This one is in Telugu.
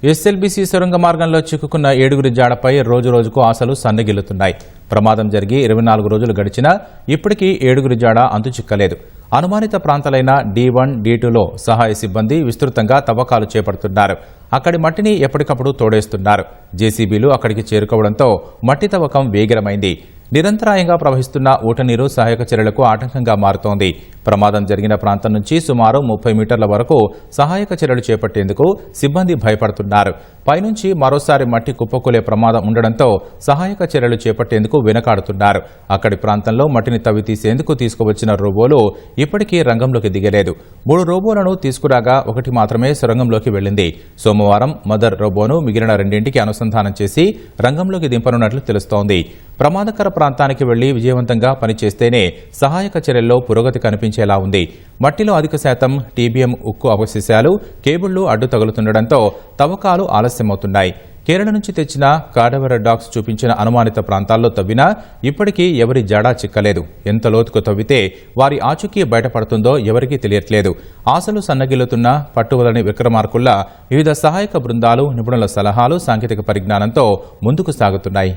ఎస్ఎల్బీసీ సొరంగ మార్గంలో చిక్కుకున్న 7గురి జాడపై రోజురోజుకు ఆశలు సన్నగిల్లుతున్నాయి. ప్రమాదం జరిగి 24 రోజులు గడిచినా ఇప్పటికీ 7గురి జాడ అంతుచిక్కలేదు. అనుమానిత ప్రాంతాలైన D1, D2లో సహాయ సిబ్బంది విస్తృతంగా తవ్వకాలు చేపడుతున్నారు. అక్కడి మట్టిని ఎప్పటికప్పుడు తోడేస్తున్నారు. జేసీబీలు అక్కడికి చేరుకోవడంతో మట్టి తవ్వకం వేగిరమైంది. నిరంతరాయంగా ప్రవహిస్తున్న ఊటనీరు సహాయక చర్యలకు ఆటంకంగా మారుతోంది. ప్రమాదం జరిగిన ప్రాంతం నుంచి సుమారు 30 మీటర్ల వరకు సహాయక చర్యలు చేపట్టేందుకు సిబ్బంది భయపడుతున్నారు. పైనుంచి మరోసారి మట్టి కుప్పకూలే ప్రమాదం ఉండడంతో సహాయక చర్యలు చేపట్టేందుకు వెనకాడుతున్నారు. అక్కడి ప్రాంతంలో మట్టిని తవ్వి తీసేందుకు తీసుకువచ్చిన రోబోలు ఇప్పటికీ రంగంలోకి దిగలేదు. 3 రోబోలను తీసుకురాగా ఒకటి మాత్రమే సొరంగంలోకి వెళ్లింది. సోమవారం మదర్ రోబోను మిగిలిన 2ంటికి అనుసంధానం చేసి రంగంలోకి దింపనున్నట్లు తెలుస్తోంది. ప్రమాదకర ప్రాంతానికి వెళ్లి విజయవంతంగా పనిచేస్తేనే సహాయక చర్యల్లో పురోగతి కనిపించేలా ఉంది. మట్టిలో అధిక శాతం టీబీఎం ఉక్కు అవశేషాలు, కేబుళ్లు అడ్డు తగులుతుండటంతో తవ్వకాలు ఆలస్యమవుతున్నాయి. కేరళ నుంచి తెచ్చిన కాడవర్ డాగ్స్ చూపించిన అనుమానిత ప్రాంతాల్లో తవ్వినా ఇప్పటికీ ఎవరి జాడా చిక్కలేదు. ఎంత లోతుకు తవ్వితే వారి ఆచూకీ బయటపడుతుందో ఎవరికీ తెలియట్లేదు. ఆశలు సన్నగిల్లుతున్న పట్టువలని విక్రమార్కుల్లా వివిధ సహాయక బృందాలు నిపుణుల సలహాలు, సాంకేతిక పరిజ్ఞానంతో ముందుకు సాగుతున్నాయి.